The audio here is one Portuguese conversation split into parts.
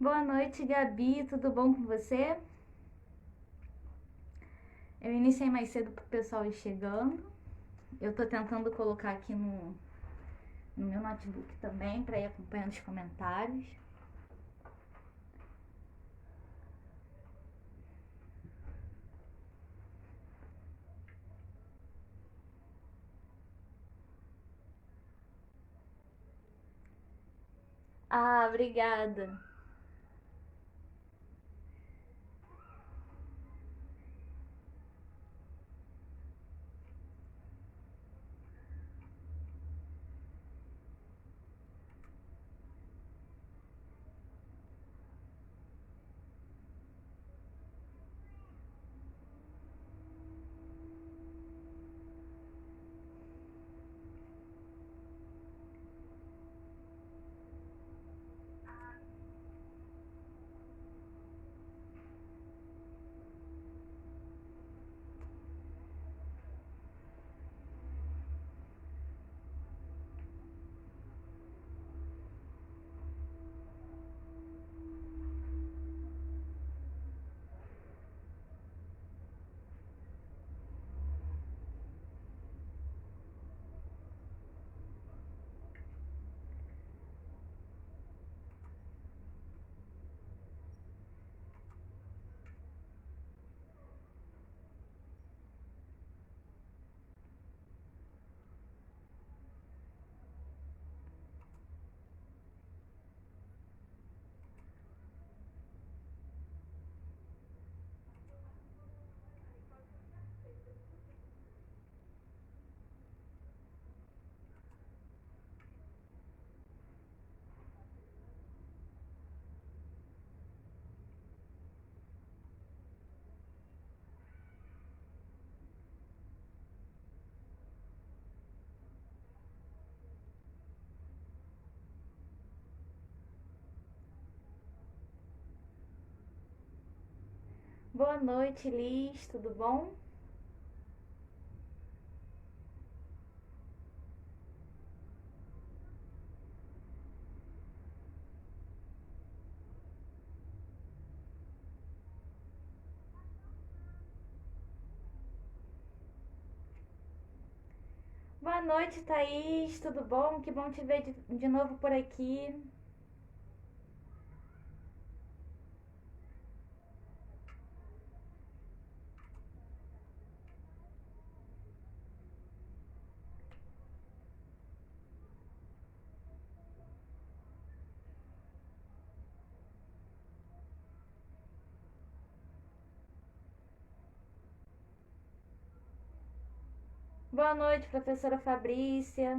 Boa noite, Gabi. Tudo bom com você? Eu iniciei mais cedo pro pessoal ir chegando. Eu tô tentando colocar aqui no meu notebook também para ir acompanhando os comentários. Ah, obrigada. Boa noite, Liz. Tudo bom? Boa noite, Thaís. Tudo bom? Que bom te ver de novo por aqui. Boa noite, professora Fabrícia.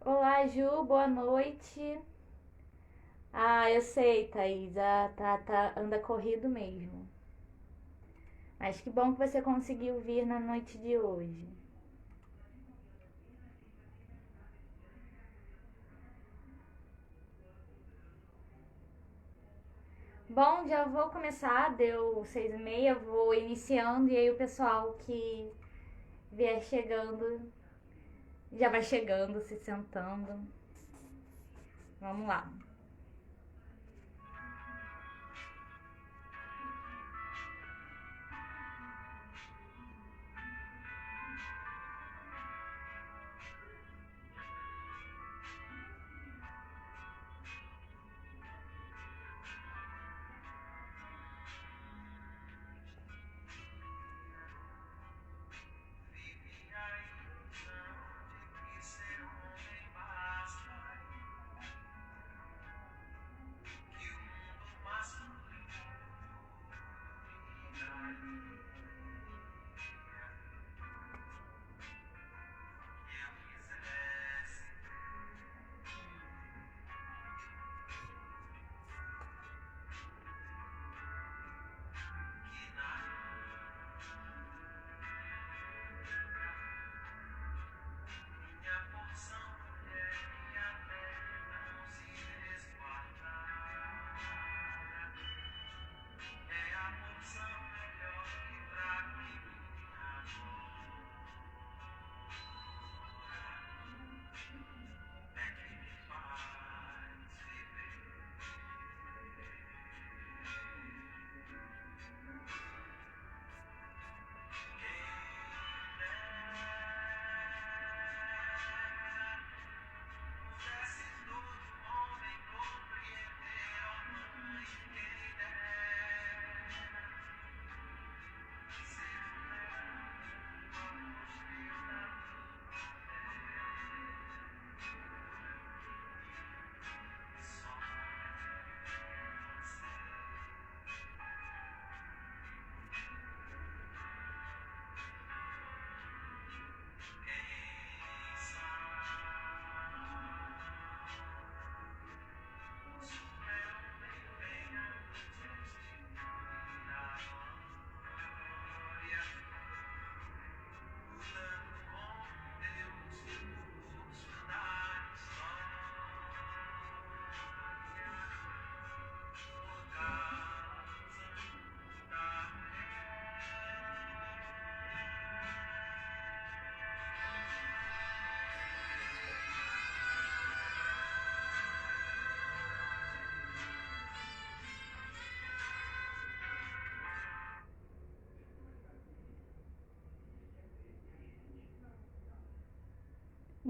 Olá, Ju. Boa noite. Ah, eu sei, Thaís. Anda corrido mesmo. Mas que bom que você conseguiu vir na noite de hoje. Bom, já vou começar, deu 6h30, vou iniciando e aí o pessoal que vier chegando já vai chegando, se sentando. Vamos lá.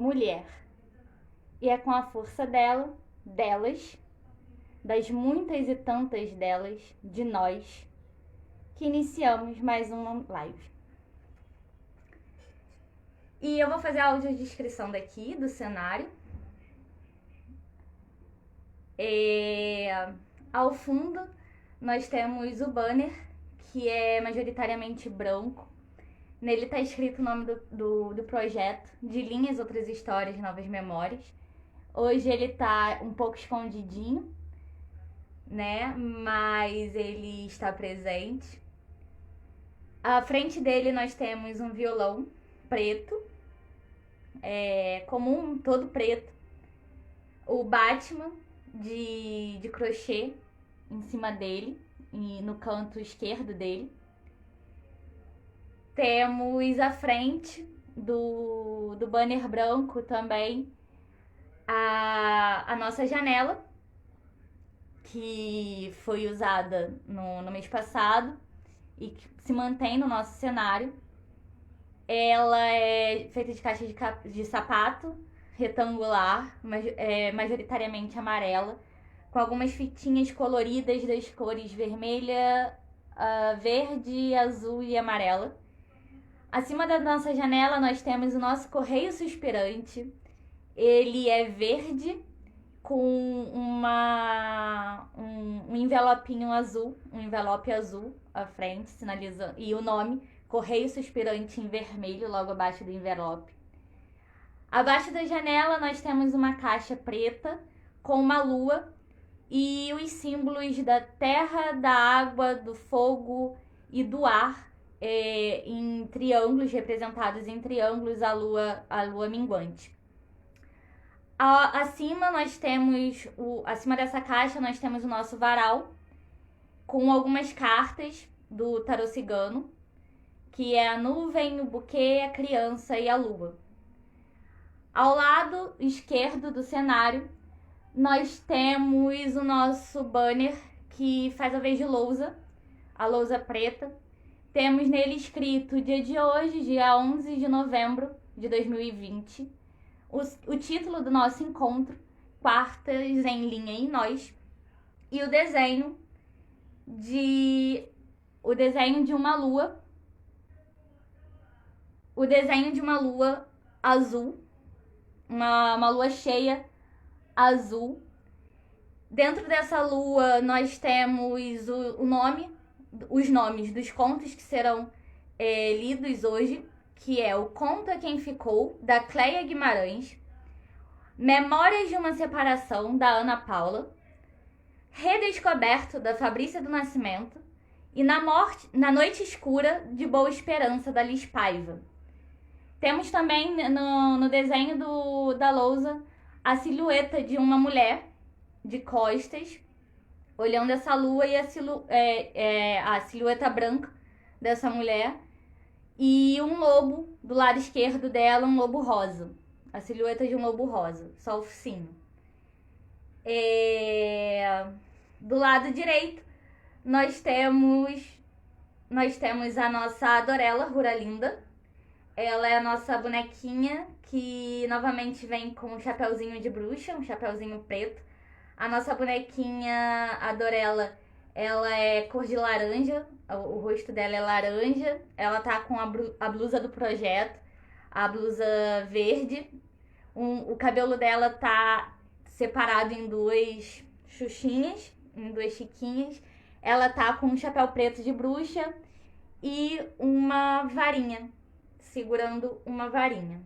mulher. E é com a força delas, das muitas e tantas delas, de nós, que iniciamos mais uma live. E eu vou fazer a audiodescrição daqui do cenário. Ao fundo, nós temos o banner, que é majoritariamente branco. Nele está escrito o nome do projeto, De Linhas, Outras Histórias, Novas Memórias. Hoje ele está um pouco escondidinho, né? Mas ele está presente. À frente dele nós temos um violão preto, comum, todo preto. O Batman de crochê em cima dele, e no canto esquerdo dele. Temos à frente do banner branco também a nossa janela, que foi usada no mês passado e que se mantém no nosso cenário. Ela é feita de caixa de sapato, retangular, majoritariamente amarela, com algumas fitinhas coloridas das cores vermelha, verde, azul e amarela. Acima da nossa janela nós temos o nosso correio suspirante. Ele é verde com um envelopinho azul, um envelope azul à frente, sinalizando, e o nome Correio Suspirante em vermelho logo abaixo do envelope. Abaixo da janela nós temos uma caixa preta com uma lua e os símbolos da terra, da água, do fogo e do ar, em triângulos, representados em triângulos, a lua minguante. Acima dessa caixa nós temos o nosso varal com algumas cartas do tarô cigano, que é a nuvem, o buquê, a criança e a lua. Ao lado esquerdo do cenário nós temos o nosso banner, que faz a vez de lousa, a lousa preta. Temos nele escrito o dia de hoje, dia 11 de novembro de 2020. O título do nosso encontro, Quartas em Linha em Nós, e o desenho de uma lua, azul, uma lua cheia azul. Dentro dessa lua nós temos os nomes dos contos que serão lidos hoje, que é O Conta Quem Ficou, da Cleia Guimarães, Memórias de uma Separação, da Ana Paula, Redescoberto, da Fabrícia do Nascimento, e Na Noite Escura, de Boa Esperança, da Liz Paiva. Temos também no desenho da lousa a silhueta de uma mulher de costas, olhando essa lua, e a silhueta branca dessa mulher, e um lobo do lado esquerdo dela, um lobo rosa, a silhueta de um lobo rosa, só o focinho. Do lado direito nós temos a nossa Adorella Ruralinda. Ela é a nossa bonequinha, que novamente vem com um chapeuzinho de bruxa, um chapeuzinho preto. A nossa bonequinha Adorella, ela é cor de laranja, o rosto dela é laranja. Ela tá com a blusa do projeto, a blusa verde. O cabelo dela tá separado em duas xuxinhas, em duas chiquinhas. Ela tá com um chapéu preto de bruxa e uma varinha, segurando uma varinha.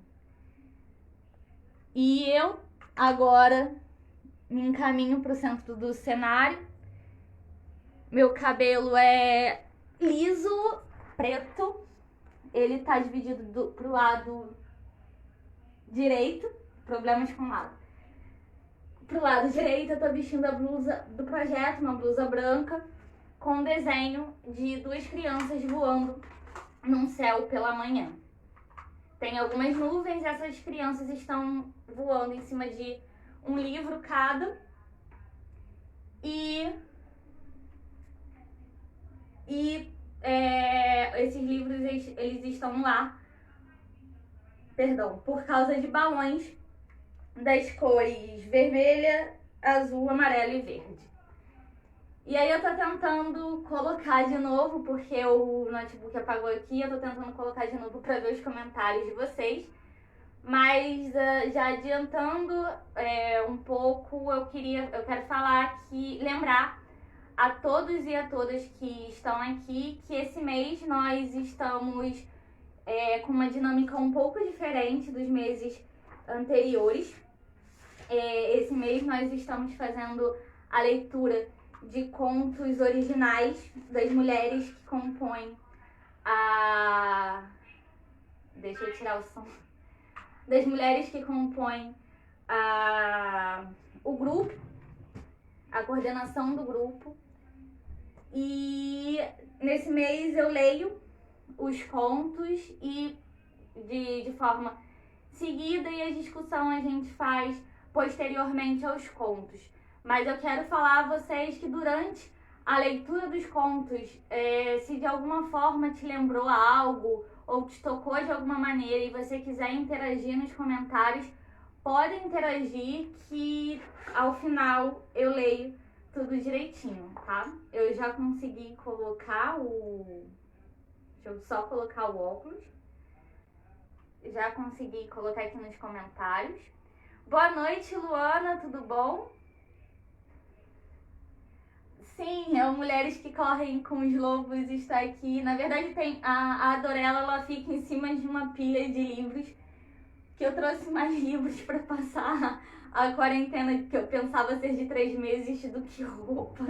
E eu agora me encaminho para o centro do cenário. Meu cabelo é liso, preto. Ele tá dividido pro lado direito. Problemas com o lado. Pro lado direito eu tô vestindo a blusa do projeto, uma blusa branca, com um desenho de duas crianças voando num céu pela manhã. Tem algumas nuvens, essas crianças estão voando em cima de um livro cada. E esses livros, eles estão lá perdão, por causa de balões das cores vermelha, azul, amarelo e verde. E aí eu tô tentando colocar de novo, porque o notebook apagou aqui, eu tô tentando colocar de novo pra ver os comentários de vocês. Mas já adiantando um pouco, eu quero falar que lembrar a todos e a todas que estão aqui que esse mês nós estamos com uma dinâmica um pouco diferente dos meses anteriores. Esse mês nós estamos fazendo a leitura de contos originais das mulheres que compõem a... Deixa eu tirar o som. Das mulheres que compõem o grupo, a coordenação do grupo. E nesse mês eu leio os contos e de forma seguida, e a discussão a gente faz posteriormente aos contos. Mas eu quero falar a vocês que durante a leitura dos contos, se de alguma forma te lembrou algo ou te tocou de alguma maneira e você quiser interagir nos comentários, pode interagir que ao final eu leio tudo direitinho, tá? Eu já consegui colocar Deixa eu só colocar o óculos. Já consegui colocar aqui nos comentários. Boa noite, Luana, tudo bom? Sim, Mulheres que Correm com os Lobos está aqui. Na verdade, tem a Dorella, ela fica em cima de uma pilha de livros, que eu trouxe mais livros para passar a quarentena, que eu pensava ser de 3 meses, do que roupa.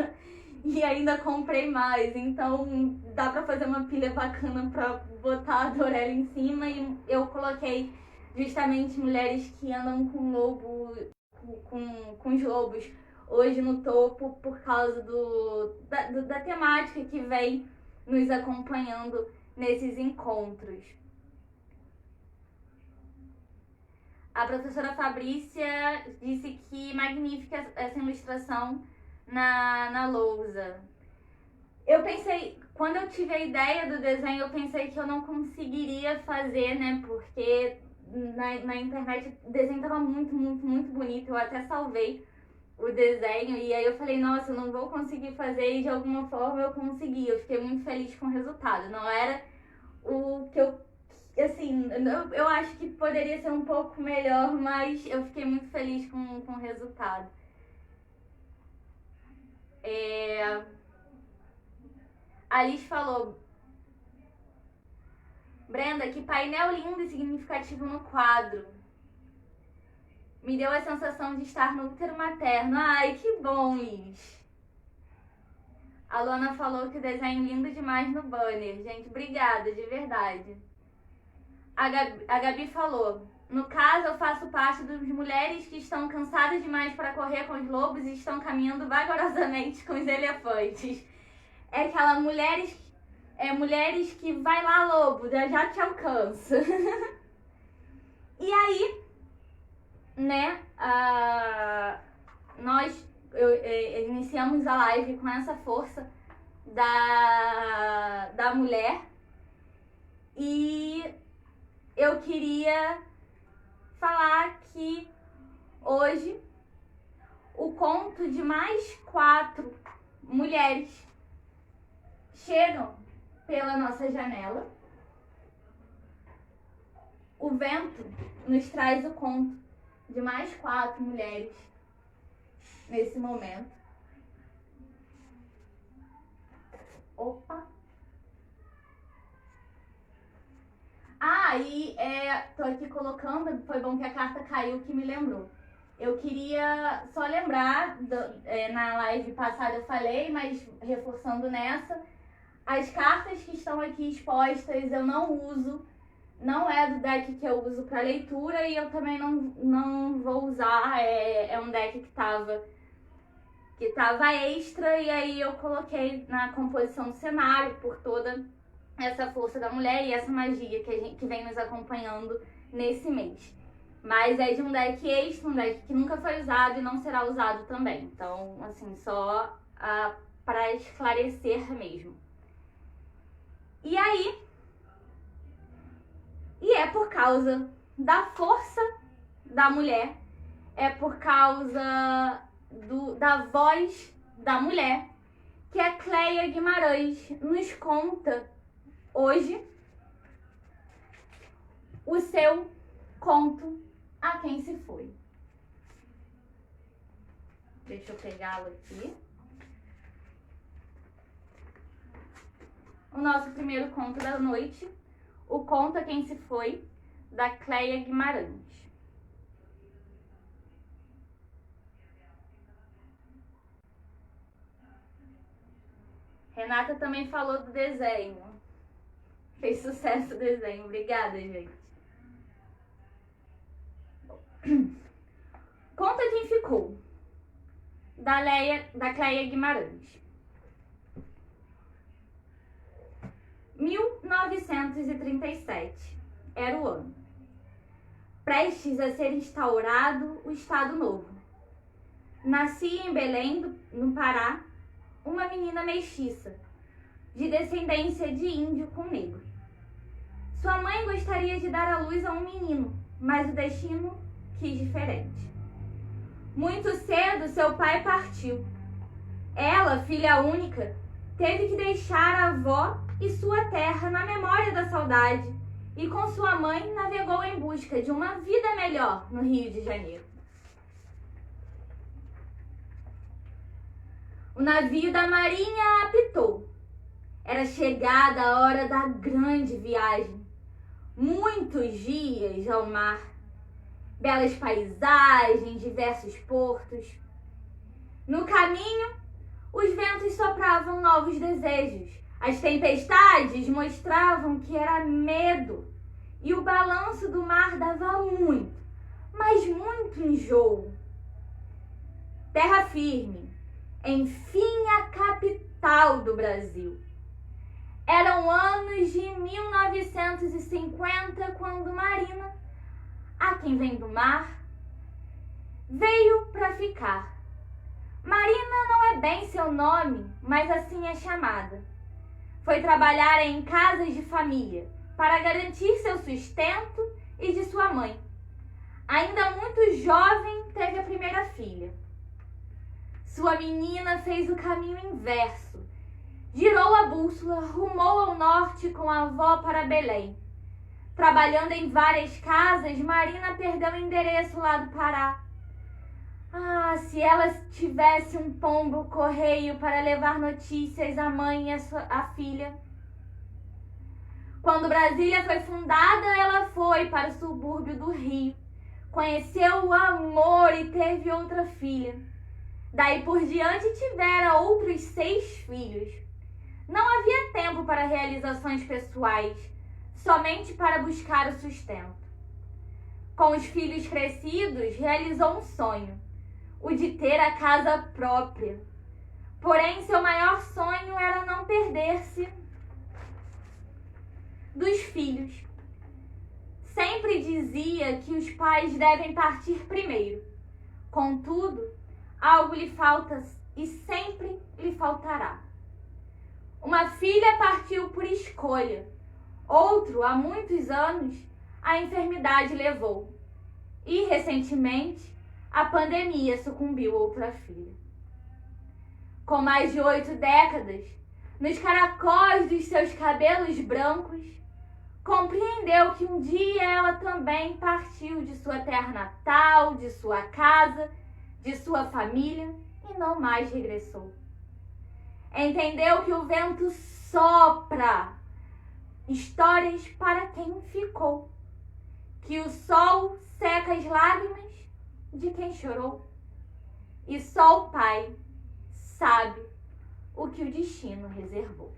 E ainda comprei mais, então dá pra fazer uma pilha bacana pra botar a Dorella em cima. E eu coloquei justamente mulheres que andam com lobo, com os lobos hoje no topo, por causa da temática que vem nos acompanhando nesses encontros. A professora Fabrícia disse que magnífica essa ilustração na lousa. Eu pensei, quando eu tive a ideia do desenho, eu pensei que eu não conseguiria fazer, né? Porque na internet o desenho tava muito, muito, muito bonito. Eu até salvei o desenho e aí eu falei, nossa, eu não vou conseguir fazer, e de alguma forma eu consegui. Eu fiquei muito feliz com o resultado. Não era o que assim, eu acho que poderia ser um pouco melhor, mas eu fiquei muito feliz com o resultado. A Liz falou: Brenda, que painel lindo e significativo no quadro. Me deu a sensação de estar no útero materno. Ai, que bom, Liz. A Luana falou que o desenho é lindo demais no banner. Gente, obrigada, de verdade. A Gabi falou: no caso, eu faço parte das mulheres que estão cansadas demais para correr com os lobos e estão caminhando vagarosamente com os elefantes. É aquela mulheres que vai lá, lobo, já te alcança. E aí, né, nós iniciamos a live com essa força da mulher, e eu queria falar que hoje o conto de mais 4 mulheres chegam pela nossa janela. O vento nos traz o conto de mais 4 mulheres nesse momento. Opa! E tô aqui colocando, foi bom que a carta caiu, que me lembrou. Eu queria só lembrar, na live passada eu falei, mas reforçando nessa, as cartas que estão aqui expostas eu não uso, não é do deck que eu uso para leitura, e eu também não vou usar, é um deck que tava extra, e aí eu coloquei na composição do cenário por toda essa força da mulher e essa magia que vem nos acompanhando nesse mês. Mas é de um deck extra, um deck que nunca foi usado e não será usado também. Então, assim, só para esclarecer mesmo. E aí, é por causa da força da mulher, é por causa da voz da mulher, que a Cleia Guimarães nos conta hoje o seu conto A Quem Se Foi. Deixa eu pegá-lo aqui. O nosso primeiro conto da noite, o conto A Quem Se Foi, da Cleia Guimarães. Renata também falou do desenho. Fez sucesso o desenho. Obrigada, gente. Conta Quem Ficou, da Cleia Guimarães. 1937 era o ano. Prestes a ser instaurado o Estado Novo. Nascia em Belém, no Pará, uma menina mestiça, de descendência de índio com negro. Sua mãe gostaria de dar à luz a um menino, mas o destino quis diferente. Muito cedo, seu pai partiu. Ela, filha única, teve que deixar a avó e sua terra na memória da saudade e com sua mãe navegou em busca de uma vida melhor no Rio de Janeiro. O navio da marinha apitou. Era chegada a hora da grande viagem. Muitos dias ao mar. Belas paisagens, diversos portos. No caminho, os ventos sopravam novos desejos. As tempestades mostravam que era medo. E o balanço do mar dava muito, mas muito enjoo. Terra firme. Enfim, a capital do Brasil. Eram anos de 1950, quando Marina, a quem vem do mar, veio para ficar. Marina não é bem seu nome, mas assim é chamada. Foi trabalhar em casas de família para garantir seu sustento e de sua mãe. Ainda muito jovem, teve a primeira filha. Sua menina fez o caminho inverso. Girou a bússola, rumou ao norte com a avó para Belém. Trabalhando em várias casas, Marina perdeu o endereço lá do Pará. Ah, se ela tivesse um pombo correio para levar notícias à mãe e à filha. Quando Brasília foi fundada, ela foi para o subúrbio do Rio. Conheceu o amor e teve outra filha. Daí por diante tivera outros 6 filhos. Não havia tempo para realizações pessoais, somente para buscar o sustento. Com os filhos crescidos, realizou um sonho, o de ter a casa própria. Porém, seu maior sonho era não perder-se dos filhos. Sempre dizia que os pais devem partir primeiro. Contudo, algo lhe falta e sempre lhe faltará. Uma filha partiu por escolha. Outro, há muitos anos, a enfermidade levou. E, recentemente, a pandemia sucumbiu outra filha. Com mais de 8 décadas, nos caracóis dos seus cabelos brancos, compreendeu que um dia ela também partiu de sua terra natal, de sua casa, de sua família e não mais regressou. Entendeu que o vento sopra histórias para quem ficou, que o sol seca as lágrimas de quem chorou e só o Pai sabe o que o destino reservou.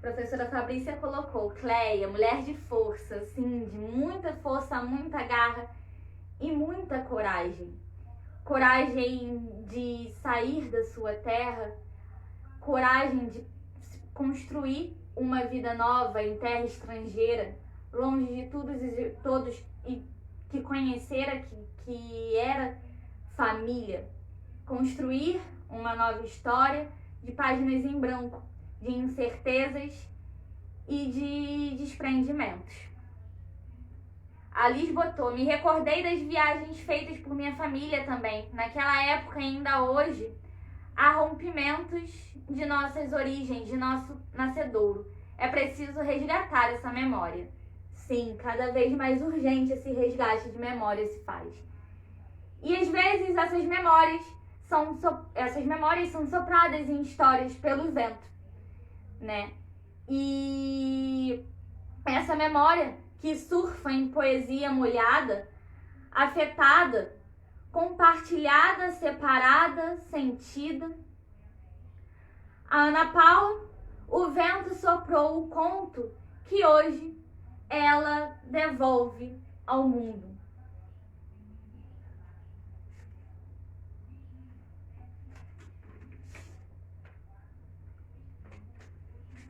A professora Fabrícia colocou: Cleia, mulher de força, sim, de muita força, muita garra e muita coragem. Coragem de sair da sua terra, coragem de construir uma vida nova em terra estrangeira, longe de todos e que conhecera que era família. Construir uma nova história de páginas em branco, de incertezas e de desprendimentos. Alice botou, me recordei das viagens feitas por minha família também. Naquela época, ainda hoje, há rompimentos de nossas origens, de nosso nascedouro. É preciso resgatar essa memória. Sim, cada vez mais urgente esse resgate de memória se faz. E às vezes essas memórias são sopradas em histórias pelo vento, né? E essa memória que surfa em poesia molhada, afetada, compartilhada, separada, sentida. A Ana Paula, o vento soprou o conto que hoje ela devolve ao mundo.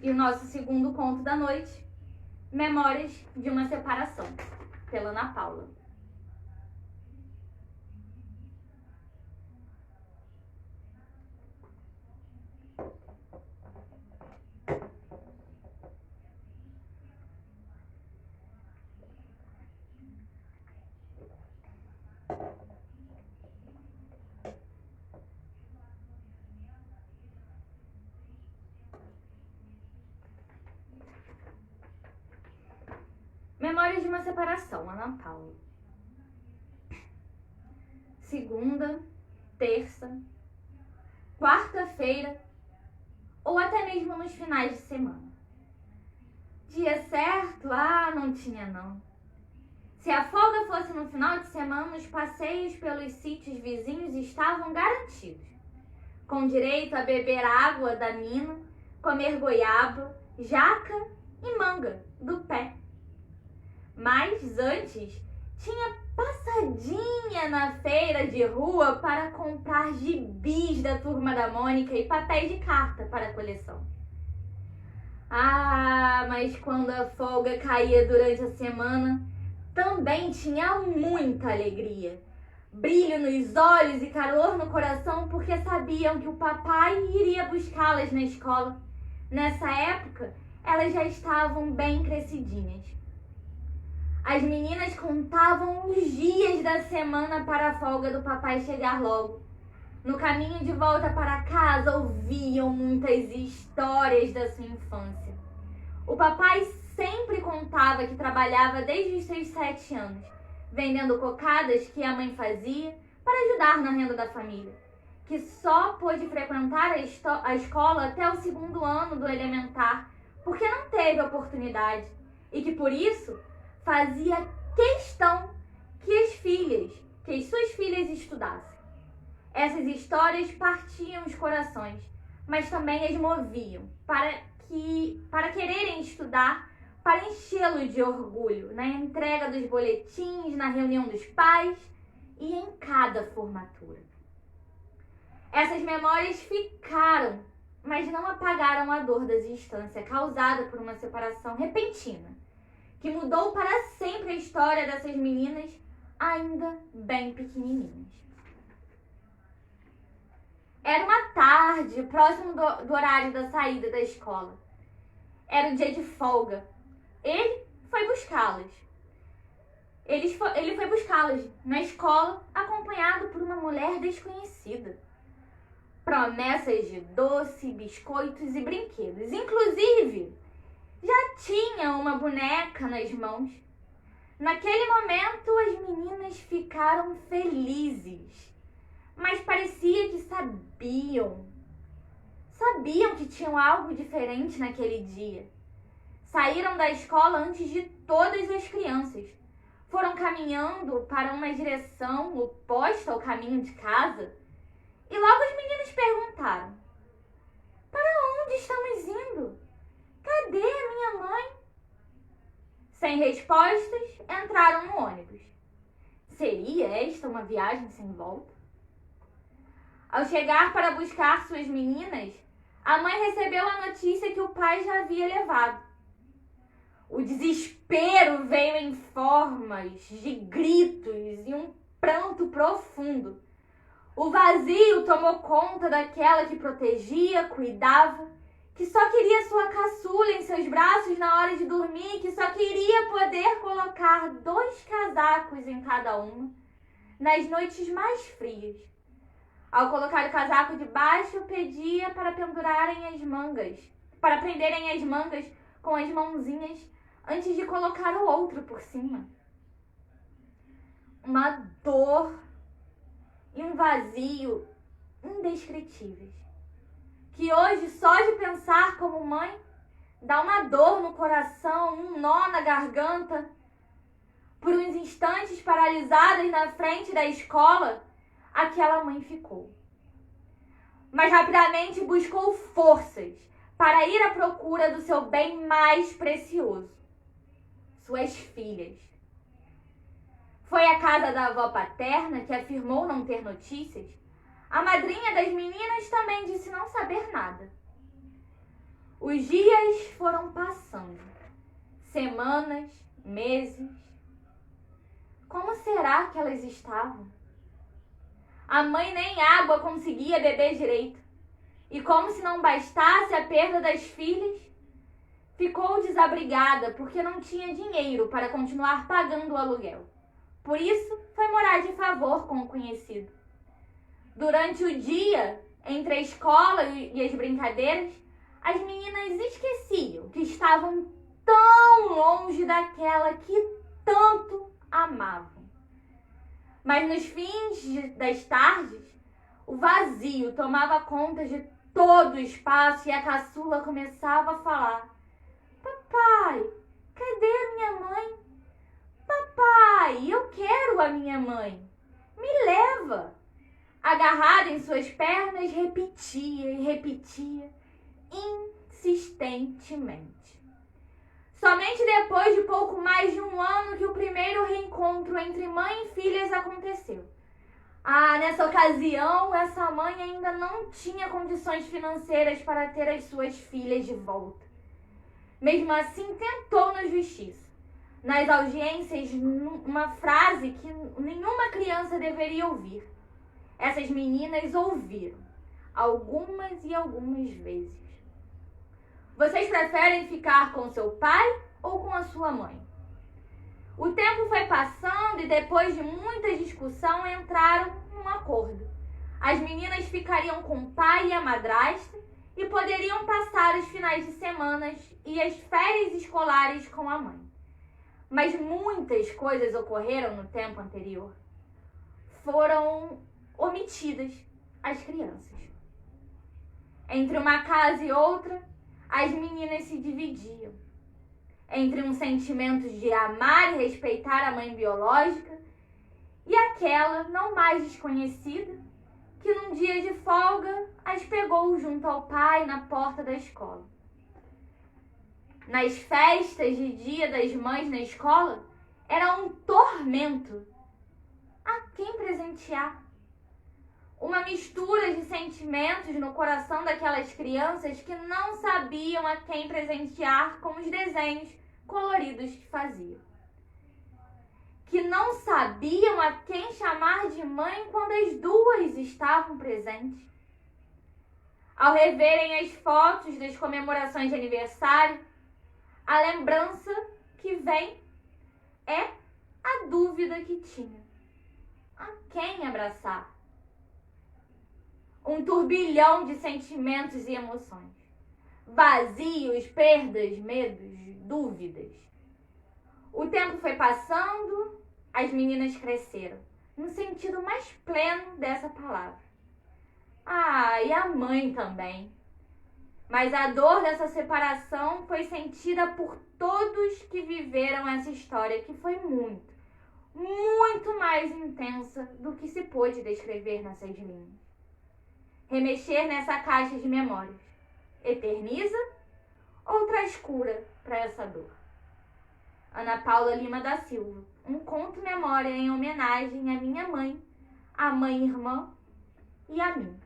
E o nosso segundo conto da noite, Memórias de uma Separação, pela Ana Paula. Memórias de uma Separação, Ana Paula. Segunda, terça, quarta-feira ou até mesmo nos finais de semana. Dia certo? Não tinha não. Se a folga fosse no final de semana, os passeios pelos sítios vizinhos estavam garantidos. Com direito a beber água da mina, comer goiaba, jaca e manga do pé. Mas antes, tinha passadinha na feira de rua para comprar gibis da Turma da Mônica e papéis de carta para a coleção. Mas quando a folga caía durante a semana, também tinha muita alegria. Brilho nos olhos e calor no coração porque sabiam que o papai iria buscá-las na escola. Nessa época, elas já estavam bem crescidinhas. As meninas contavam os dias da semana para a folga do papai chegar logo. No caminho de volta para casa, ouviam muitas histórias da sua infância. O papai sempre contava que trabalhava desde os seus 7 anos, vendendo cocadas que a mãe fazia para ajudar na renda da família, que só pôde frequentar a escola até o 2º ano do elementar, porque não teve oportunidade, e que por isso fazia questão que as suas filhas estudassem. Essas histórias partiam os corações, mas também as moviam para quererem estudar, para enchê-lo de orgulho na entrega dos boletins, na reunião dos pais e em cada formatura. Essas memórias ficaram, mas não apagaram a dor da distância causada por uma separação repentina, que mudou para sempre a história dessas meninas ainda bem pequenininhas. Era uma tarde, próximo do horário da saída da escola. Era um dia de folga. Ele foi buscá-las. Ele foi buscá-las na escola, acompanhado por uma mulher desconhecida. Promessas de doce, biscoitos e brinquedos. Inclusive, já tinha uma boneca nas mãos. Naquele momento, as meninas ficaram felizes, mas parecia que sabiam que tinham algo diferente naquele dia. Saíram da escola antes de todas as crianças. Foram caminhando para uma direção oposta ao caminho de casa e logo as meninas perguntaram: para onde estamos indo? Cadê a minha mãe? Sem respostas, entraram no ônibus. Seria esta uma viagem sem volta? Ao chegar para buscar suas meninas, a mãe recebeu a notícia que o pai já havia levado. O desespero veio em formas de gritos e um pranto profundo. O vazio tomou conta daquela que protegia, cuidava, que só queria sua caçula em seus braços na hora de dormir, que só queria poder colocar 2 casacos em cada uma nas noites mais frias. Ao colocar o casaco de baixo, pedia para pendurarem as mangas, para prenderem as mangas com as mãozinhas antes de colocar o outro por cima. Uma dor e um vazio indescritíveis, que hoje, só de pensar como mãe, dá uma dor no coração, um nó na garganta. Por uns instantes paralisadas na frente da escola, aquela mãe ficou. Mas rapidamente buscou forças para ir à procura do seu bem mais precioso, suas filhas. Foi à casa da avó paterna, que afirmou não ter notícias. A madrinha das meninas também disse não saber nada. Os dias foram passando, semanas, meses. Como será que elas estavam? A mãe nem água conseguia beber direito. E como se não bastasse a perda das filhas, ficou desabrigada porque não tinha dinheiro para continuar pagando o aluguel. Por isso, foi morar de favor com o conhecido. Durante o dia, entre a escola e as brincadeiras, as meninas esqueciam que estavam tão longe daquela que tanto amavam. Mas nos fins das tardes, o vazio tomava conta de todo o espaço e a caçula começava a falar: Papai, cadê a minha mãe? Papai, eu quero a minha mãe. Me leva. Agarrada em suas pernas, repetia e repetia insistentemente. Somente depois de pouco mais de um ano que o primeiro reencontro entre mãe e filhas aconteceu. Nessa ocasião, essa mãe ainda não tinha condições financeiras para ter as suas filhas de volta. Mesmo assim, tentou na justiça. Nas audiências, uma frase que nenhuma criança deveria ouvir. Essas meninas ouviram, algumas e algumas vezes. Vocês preferem ficar com seu pai ou com a sua mãe? O tempo foi passando e depois de muita discussão entraram num acordo. As meninas ficariam com o pai e a madrasta e poderiam passar os finais de semana e as férias escolares com a mãe. Mas muitas coisas ocorreram no tempo anterior. Foram omitidas as crianças. Entre uma casa e outra, as meninas se dividiam. Entre um sentimento de amar e respeitar a mãe biológica e aquela não mais desconhecida que num dia de folga as pegou junto ao pai na porta da escola. Nas festas de Dia das Mães na escola, era um tormento a quem presentear. Uma mistura de sentimentos no coração daquelas crianças que não sabiam a quem presentear com os desenhos coloridos que faziam. Que não sabiam a quem chamar de mãe quando as duas estavam presentes. Ao reverem as fotos das comemorações de aniversário, a lembrança que vem é a dúvida que tinha. A quem abraçar? Um turbilhão de sentimentos e emoções. Vazios, perdas, medos, dúvidas. O tempo foi passando, as meninas cresceram, no sentido mais pleno dessa palavra. E a mãe também. Mas a dor dessa separação foi sentida por todos que viveram essa história, que foi muito, muito mais intensa do que se pôde descrever nessas linhas. Remexer nessa caixa de memórias eterniza ou traz cura para essa dor? Ana Paula Lima da Silva, um conto-memória em homenagem à minha mãe, à mãe irmã e a mim.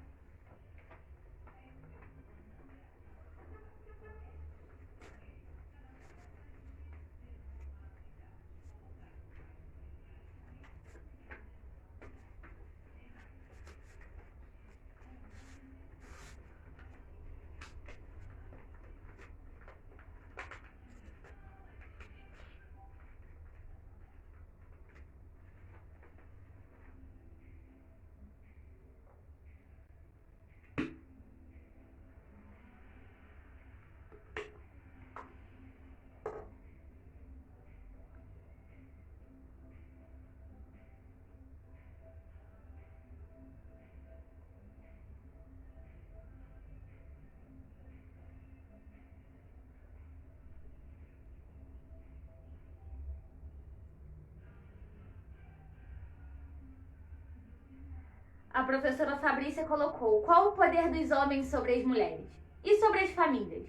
a professora Fabrícia colocou: qual o poder dos homens sobre as mulheres? E sobre as famílias?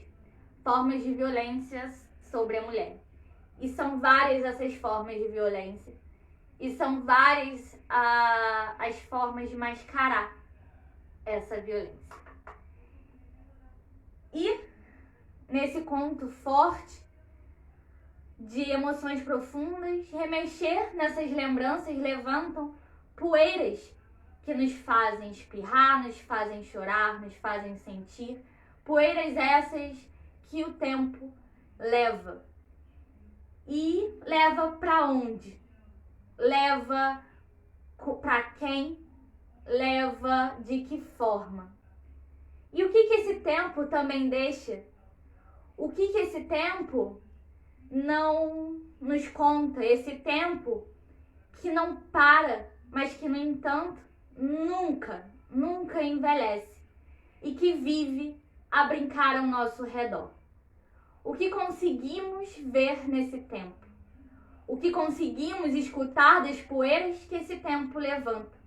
Formas de violência sobre a mulher. E são várias essas formas de violência. E são várias as formas de mascarar essa violência. E nesse conto forte de emoções profundas, remexer nessas lembranças levantam poeiras que nos fazem espirrar, nos fazem chorar, nos fazem sentir. Poeiras essas que o tempo leva. E leva para onde? Leva para quem? Leva de que forma? E o que esse tempo também deixa? O que esse tempo não nos conta? Esse tempo que não para, mas que, no entanto, nunca envelhece e que vive a brincar ao nosso redor. O que conseguimos ver nesse tempo? O que conseguimos escutar das poeiras que esse tempo levanta?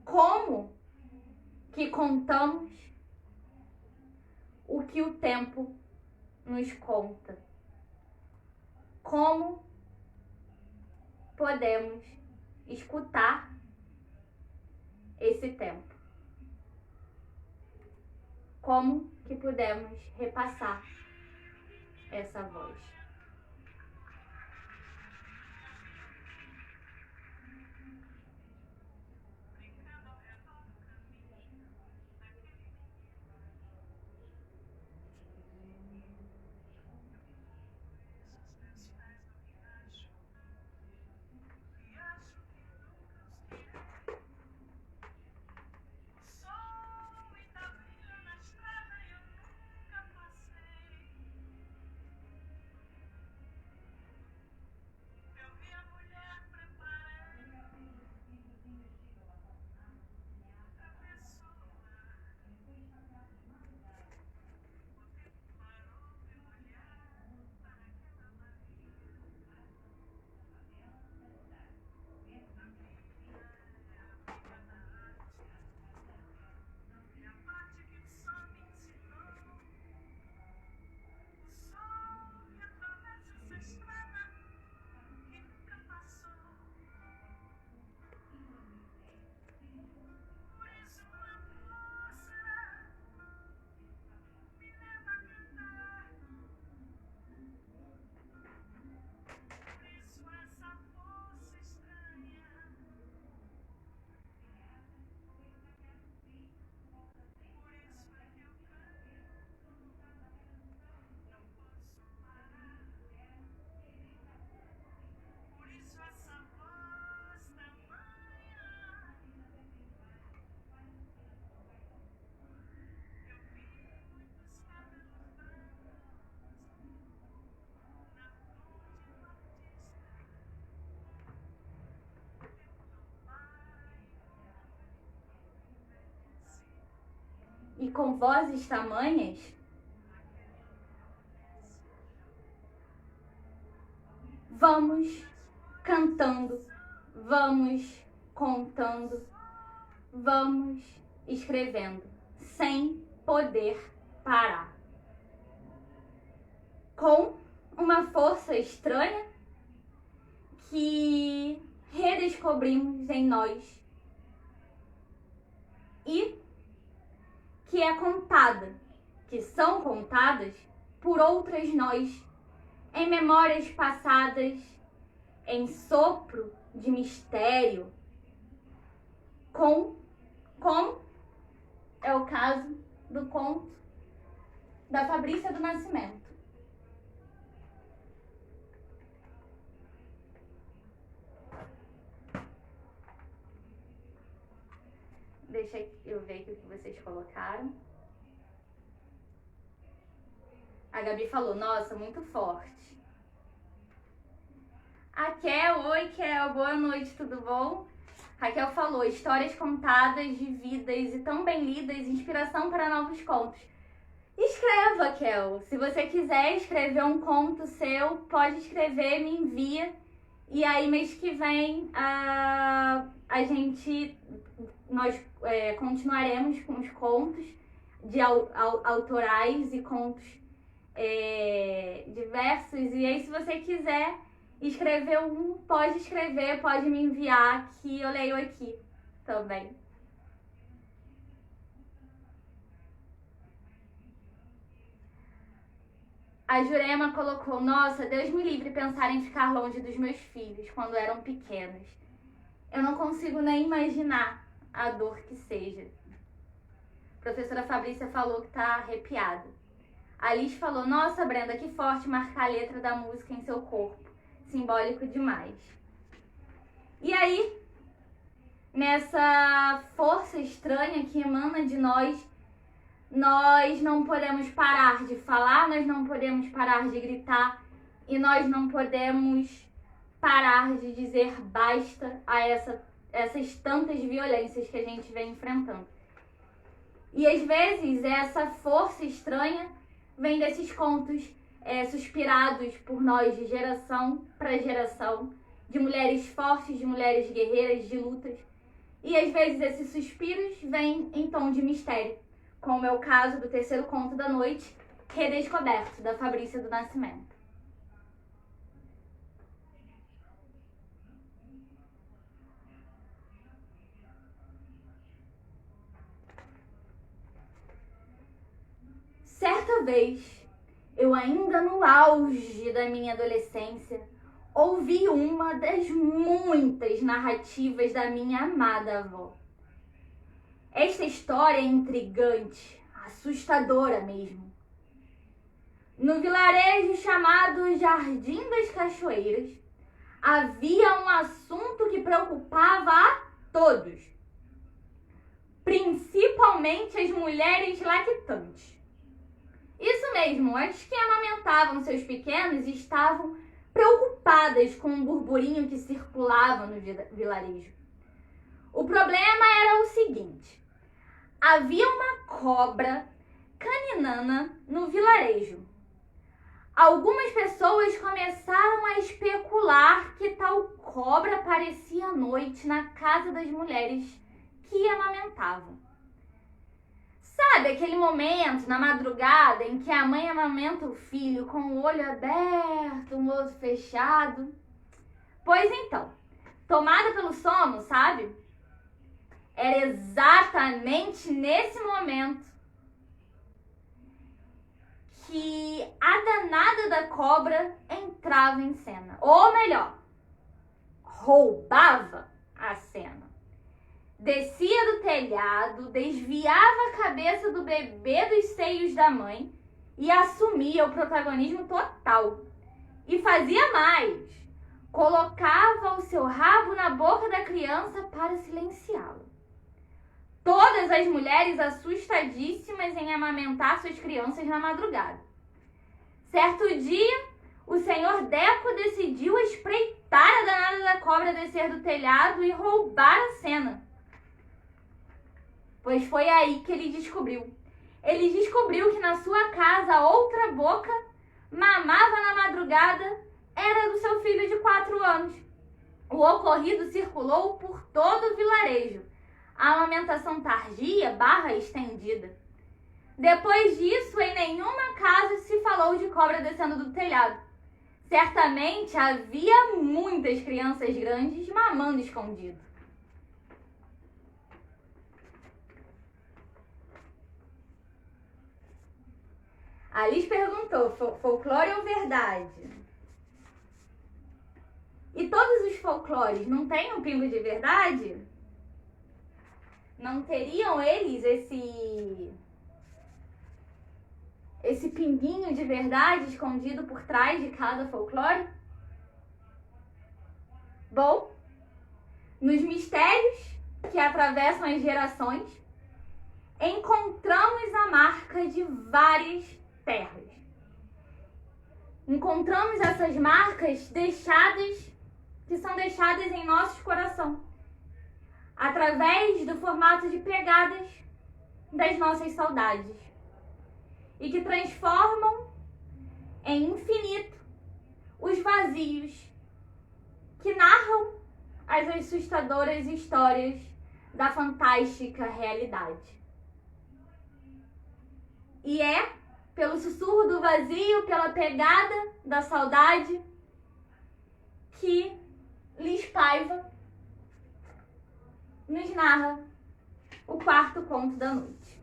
Como que contamos o que o tempo nos conta? Como podemos escutar esse tempo? Como que podemos repassar essa voz? E com vozes tamanhas, vamos cantando, vamos contando, vamos escrevendo, sem poder parar. Com uma força estranha que redescobrimos em nós e que é contada, que são contadas por outras nós, em memórias passadas, em sopro de mistério, como é o caso do conto da Fabrícia do Nascimento. Deixa eu ver aqui o que vocês colocaram. A Gabi falou: nossa, muito forte. A Kel, oi Kel, boa noite, tudo bom? Raquel falou: histórias contadas de vidas e tão bem lidas, inspiração para novos contos. Escreva, Kel. Se você quiser escrever um conto seu, pode escrever, me envia. E aí mês que vem nós continuaremos com os contos de autorais e contos diversos. E aí, se você quiser escrever pode escrever, pode me enviar, que eu leio aqui também. A Jurema colocou: nossa, Deus me livre pensar em ficar longe dos meus filhos quando eram pequenos. Eu não consigo nem imaginar a dor que seja. A professora Fabrícia falou que tá arrepiada. A Liz falou: nossa, Brenda, que forte marcar a letra da música em seu corpo. Simbólico demais. E aí, nessa força estranha que emana de nós não podemos parar de falar, nós não podemos parar de gritar e nós não podemos parar de dizer basta a essas tantas violências que a gente vem enfrentando. E às vezes essa força estranha vem desses contos suspirados por nós de geração para geração, de mulheres fortes, de mulheres guerreiras, de lutas. E às vezes esses suspiros vêm em tom de mistério, como é o caso do terceiro conto da noite, Redescoberto, da Fabrícia do Nascimento. Certa vez, eu ainda no auge da minha adolescência, ouvi uma das muitas narrativas da minha amada avó. Esta história é intrigante, assustadora mesmo. No vilarejo chamado Jardim das Cachoeiras, havia um assunto que preocupava a todos, principalmente as mulheres lactantes. Isso mesmo, as que amamentavam seus pequenos estavam preocupadas com um burburinho que circulava no vilarejo. O problema era o seguinte: havia uma cobra caninana no vilarejo. Algumas pessoas começaram a especular que tal cobra aparecia à noite na casa das mulheres que amamentavam. Sabe aquele momento na madrugada em que a mãe amamenta o filho com o olho aberto, o olho fechado? Pois então, tomada pelo sono, sabe? Era exatamente nesse momento que a danada da cobra entrava em cena. Ou melhor, roubava a cena. Descia do telhado, desviava a cabeça do bebê dos seios da mãe e assumia o protagonismo total. E fazia mais: colocava o seu rabo na boca da criança para silenciá-la. Todas as mulheres assustadíssimas em amamentar suas crianças na madrugada. Certo dia, o senhor Deco decidiu espreitar a danada da cobra descer do telhado e roubar a cena. Pois foi aí que ele descobriu. Ele descobriu que na sua casa outra boca mamava na madrugada era do seu filho de 4 anos. O ocorrido circulou por todo o vilarejo. A amamentação tardia / estendida. Depois disso, em nenhuma casa se falou de cobra descendo do telhado. Certamente havia muitas crianças grandes mamando escondido. A Liz perguntou: folclore ou verdade? E todos os folclores não têm um pingo de verdade? Não teriam eles esse pinguinho de verdade escondido por trás de cada folclore? Bom, nos mistérios que atravessam as gerações, encontramos a marca de várias terras. Encontramos essas marcas que são deixadas em nossos corações, através do formato de pegadas das nossas saudades, e que transformam em infinito os vazios que narram as assustadoras histórias da fantástica realidade. E é pelo sussurro do vazio, pela pegada da saudade, que Liz Paiva nos narra o quarto conto da noite.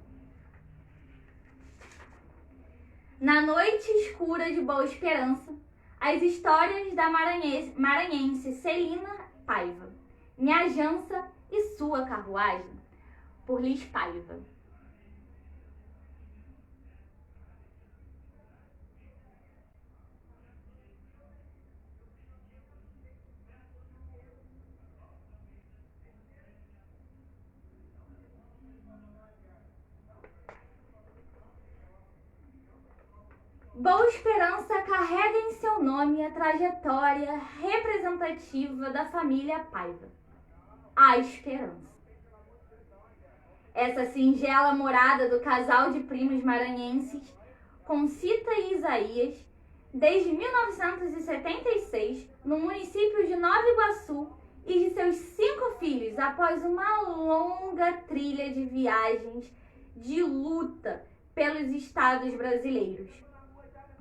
Na noite escura de Boa Esperança, as histórias da maranhense Celina Paiva, Minha Jança e Sua Carruagem, por Liz Paiva. Boa Esperança carrega em seu nome a trajetória representativa da família Paiva, a Esperança. Essa singela morada do casal de primos maranhenses, Concita e Isaías, desde 1976, no município de Nova Iguaçu, e de seus 5 filhos após uma longa trilha de viagens de luta pelos estados brasileiros.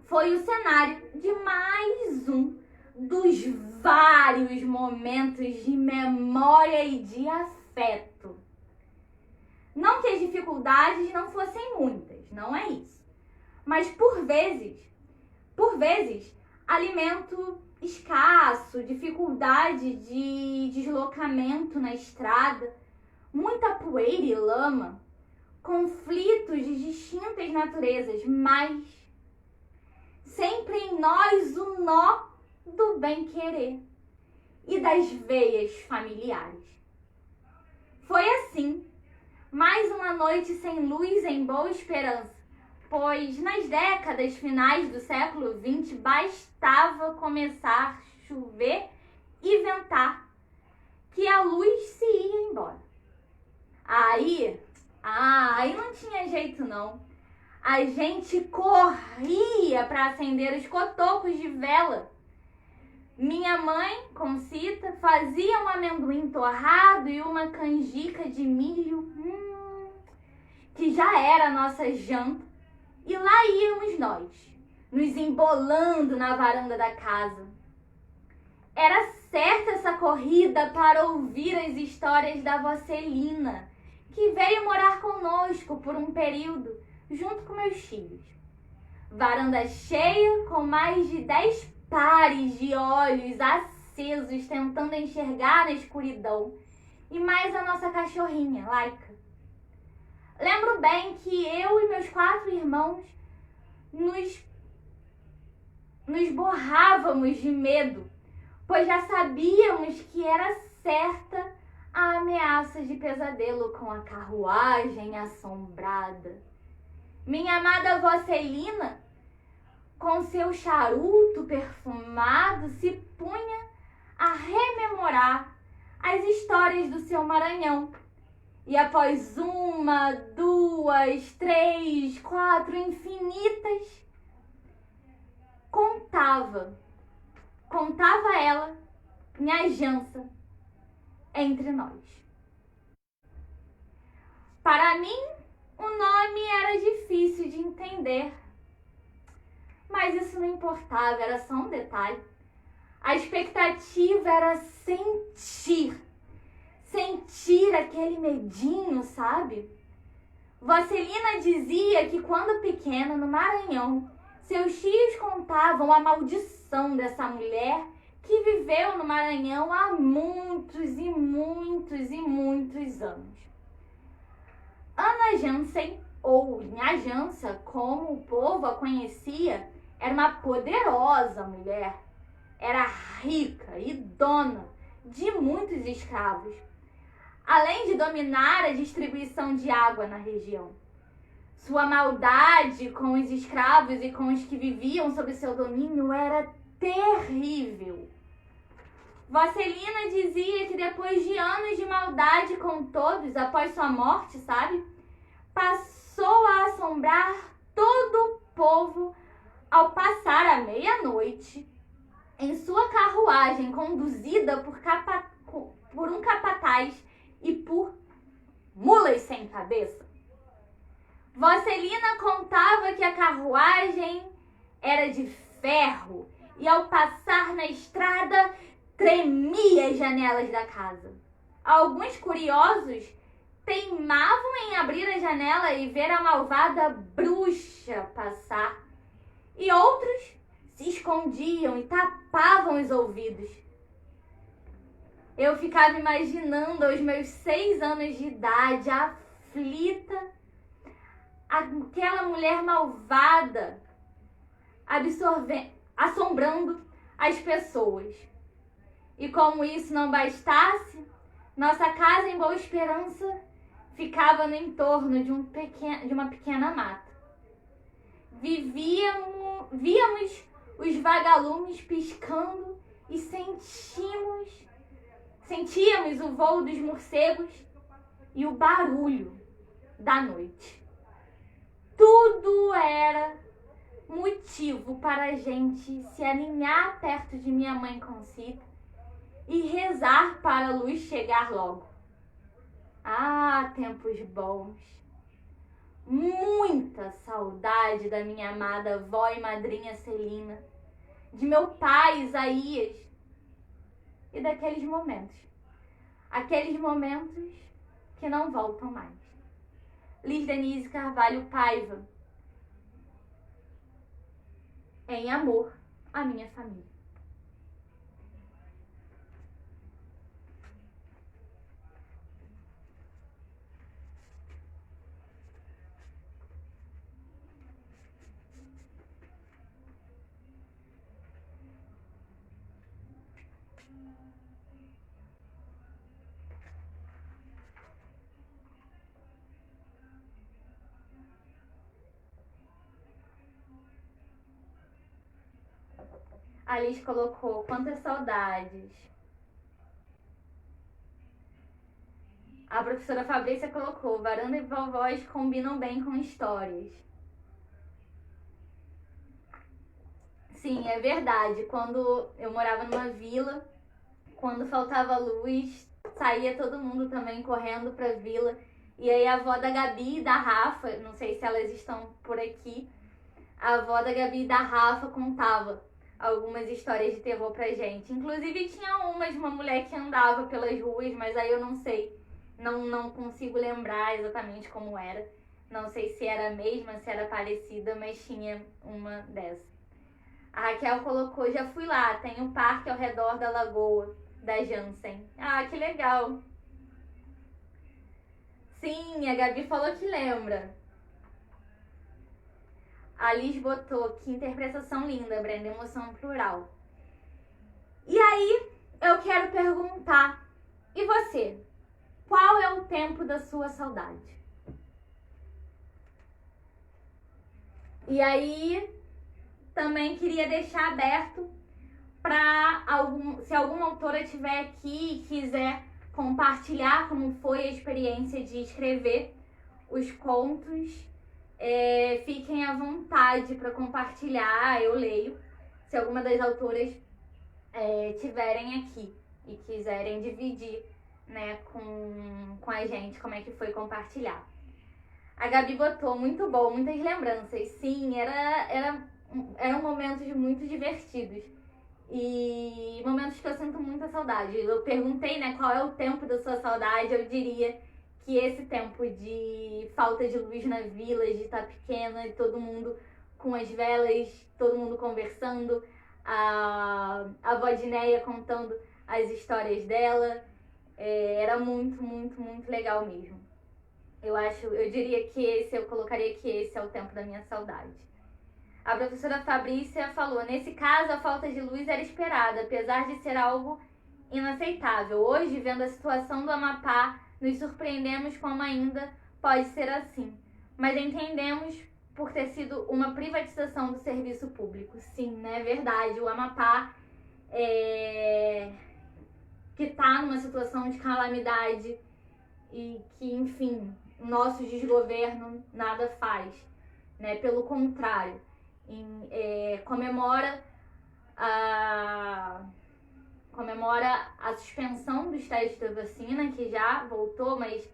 Foi o cenário de mais um dos vários momentos de memória e de afeto. Não que as dificuldades não fossem muitas, não é isso. Mas por vezes, alimento escasso, dificuldade de deslocamento na estrada, muita poeira e lama, conflitos de distintas naturezas, mas sempre em nós o nó do bem-querer e das veias familiares. Foi assim, mais uma noite sem luz em Boa Esperança, pois nas décadas finais do século XX bastava começar a chover e ventar que a luz se ia embora. Aí não tinha jeito não. A gente corria para acender os cotocos de vela. Minha mãe, Concita, fazia um amendoim torrado e uma canjica de milho, que já era a nossa janta. E lá íamos nós, nos embolando na varanda da casa. Era certa essa corrida para ouvir as histórias da avó Celina, que veio morar conosco por um período, junto com meus tios. Varanda cheia com mais de 10 pares de olhos acesos tentando enxergar na escuridão. E mais a nossa cachorrinha, Laika. Lembro bem que eu e meus 4 irmãos nos borrávamos de medo, pois já sabíamos que era certa a ameaça de pesadelo com a carruagem assombrada. Minha amada avó Celina, com seu charuto perfumado, se punha a rememorar as histórias do seu Maranhão. E após 1, 2, 3, 4, infinitas, contava ela, minha jança, entre nós. Para mim, o nome era difícil de entender, mas isso não importava, era só um detalhe. A expectativa era sentir aquele medinho, sabe? Vó Celina dizia que quando pequena, no Maranhão, seus tios contavam a maldição dessa mulher que viveu no Maranhão há muitos e muitos e muitos anos. Ana Jansen, ou Nha Jança, como o povo a conhecia, era uma poderosa mulher. Era rica e dona de muitos escravos, além de dominar a distribuição de água na região. Sua maldade com os escravos e com os que viviam sob seu domínio era terrível. Vó Celina dizia que depois de anos de maldade com todos, após sua morte, sabe? Passou a assombrar todo o povo ao passar a meia-noite em sua carruagem conduzida por um capataz e por mulas sem cabeça. Vó Celina contava que a carruagem era de ferro e ao passar na estrada tremia as janelas da casa. Alguns curiosos teimavam em abrir a janela e ver a malvada bruxa passar, e outros se escondiam e tapavam os ouvidos. Eu ficava imaginando aos meus 6 anos de idade, aflita, aquela mulher malvada assombrando as pessoas. E como isso não bastasse, nossa casa em Boa Esperança ficava no entorno de uma pequena mata. Víamos os vagalumes piscando e sentíamos o voo dos morcegos e o barulho da noite. Tudo era motivo para a gente se aninhar perto de minha mãe Concita e rezar para a luz chegar logo. Ah, tempos bons! Muita saudade da minha amada avó e madrinha Celina, de meu pai Isaías e daqueles momentos. Aqueles momentos que não voltam mais. Liz Denise Carvalho Paiva. Em amor, à minha família. A Liz colocou: quantas saudades. A professora Fabrícia colocou: varanda e vovós combinam bem com histórias. Sim, é verdade. Quando eu morava numa vila, quando faltava luz, saía todo mundo também correndo pra vila. E aí a avó da Gabi e da Rafa, não sei se elas estão por aqui, a avó da Gabi e da Rafa contava algumas histórias de terror pra gente. Inclusive tinha uma de uma mulher que andava pelas ruas, mas aí eu não sei, não consigo lembrar exatamente como era. Não sei se era a mesma, se era parecida, mas tinha uma dessa. A Raquel colocou: já fui lá, tem um parque ao redor da lagoa da Jansen. Ah, que legal. Sim, a Gabi falou que lembra. A Liz botou: que interpretação linda, Brenda, emoção plural. E aí, eu quero perguntar, e você? Qual é o tempo da sua saudade? E aí, também queria deixar aberto para se alguma autora estiver aqui e quiser compartilhar como foi a experiência de escrever os contos, fiquem à vontade para compartilhar, eu leio. Se alguma das autoras estiverem aqui e quiserem dividir, né, com a gente como é que foi compartilhar. A Gabi botou: muito bom, muitas lembranças. Sim, eram momentos muito divertidos e momentos que eu sinto muita saudade. Eu perguntei, né, qual é o tempo da sua saudade. Eu diria que esse tempo de falta de luz na vila, de estar pequena, e todo mundo com as velas, todo mundo conversando, a avó Dinéia contando as histórias dela, era muito, muito, muito legal mesmo. Eu diria que eu colocaria que esse é o tempo da minha saudade. A professora Fabrícia falou: nesse caso, a falta de luz era esperada, apesar de ser algo inaceitável. Hoje, vendo a situação do Amapá, nos surpreendemos como ainda pode ser assim. Mas entendemos por ter sido uma privatização do serviço público. Sim, né? É verdade. O Amapá, que está numa situação de calamidade e que, enfim, o nosso desgoverno nada faz, né? Pelo contrário, comemora comemora a suspensão dos testes da vacina, que já voltou, mas,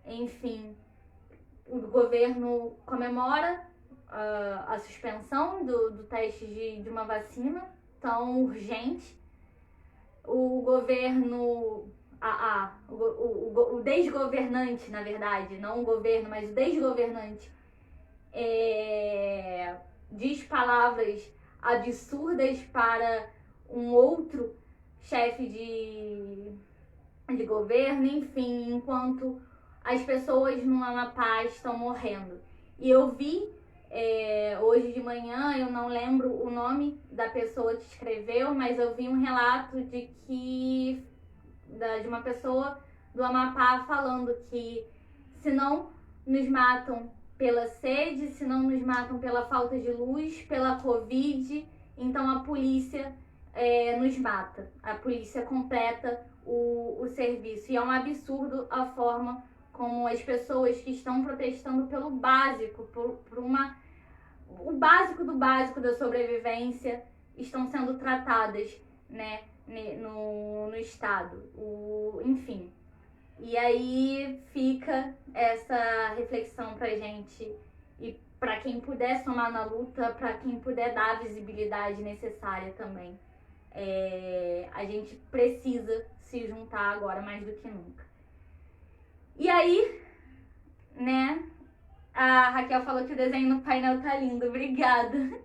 enfim, o governo comemora a suspensão do teste de uma vacina tão urgente. O governo, o desgovernante, na verdade, não o governo, mas o desgovernante, diz palavras absurdas para um outro chefe de governo, enfim, enquanto as pessoas no Amapá estão morrendo. E eu vi hoje de manhã, eu não lembro o nome da pessoa que escreveu, mas eu vi um relato de uma pessoa do Amapá falando que se não nos matam pela sede, se não nos matam pela falta de luz, pela Covid, então a polícia nos mata. A polícia completa o serviço. E é um absurdo a forma como as pessoas que estão protestando pelo básico, o básico do básico da sobrevivência, estão sendo tratadas, né, no estado. Enfim. E aí fica essa reflexão pra gente e pra quem puder somar na luta, pra quem puder dar a visibilidade necessária também. A gente precisa se juntar agora mais do que nunca. E aí, né, a Raquel falou que o desenho no painel tá lindo, obrigada.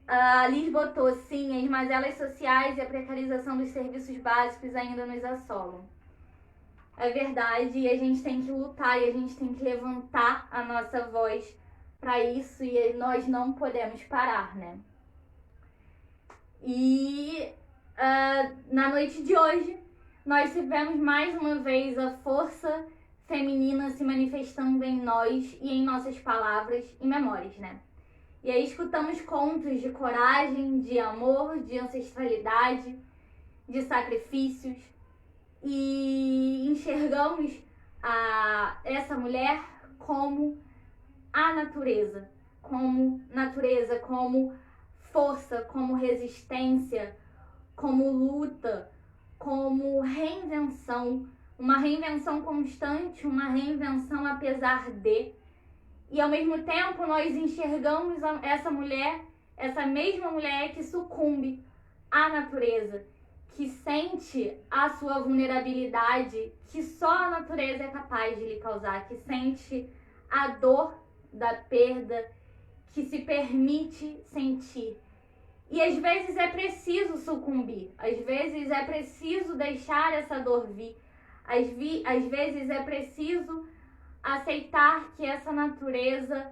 A Liz botou, sim, as mazelas sociais e a precarização dos serviços básicos ainda nos assolam. É verdade, e a gente tem que lutar, e a gente tem que levantar a nossa voz para isso, e nós não podemos parar, né? E na noite de hoje, nós tivemos mais uma vez a força feminina se manifestando em nós e em nossas palavras e memórias, né? E aí escutamos contos de coragem, de amor, de ancestralidade, de sacrifícios, e enxergamos essa mulher como a natureza, como força, como resistência, como luta, como reinvenção, uma reinvenção constante, uma reinvenção apesar de. E ao mesmo tempo nós enxergamos essa mulher, essa mesma mulher que sucumbe à natureza, que sente a sua vulnerabilidade, que só a natureza é capaz de lhe causar, que sente a dor da perda, que se permite sentir. E às vezes é preciso sucumbir, às vezes é preciso deixar essa dor vir, às vezes é preciso aceitar que essa natureza,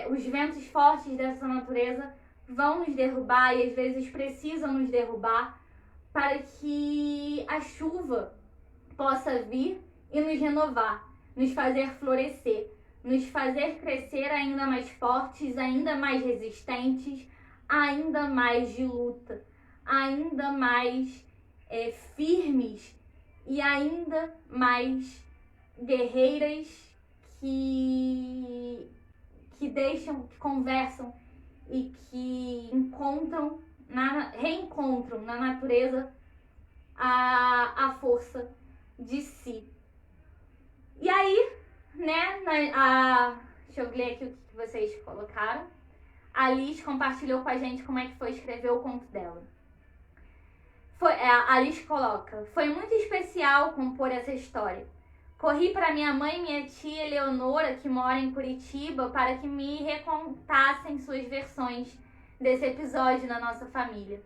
os ventos fortes dessa natureza vão nos derrubar e às vezes precisam nos derrubar para que a chuva possa vir e nos renovar, nos fazer florescer, nos fazer crescer ainda mais fortes, ainda mais resistentes, ainda mais de luta, ainda mais firmes e ainda mais guerreiras que deixam, que conversam e que reencontram na natureza a força de si. E aí, né, deixa eu ler aqui o que vocês colocaram. A Liz compartilhou com a gente como é que foi escrever o conto dela. A Liz coloca: foi muito especial compor essa história. Corri para minha mãe e minha tia Eleonora, que mora em Curitiba, para que me recontassem suas versões desse episódio na nossa família.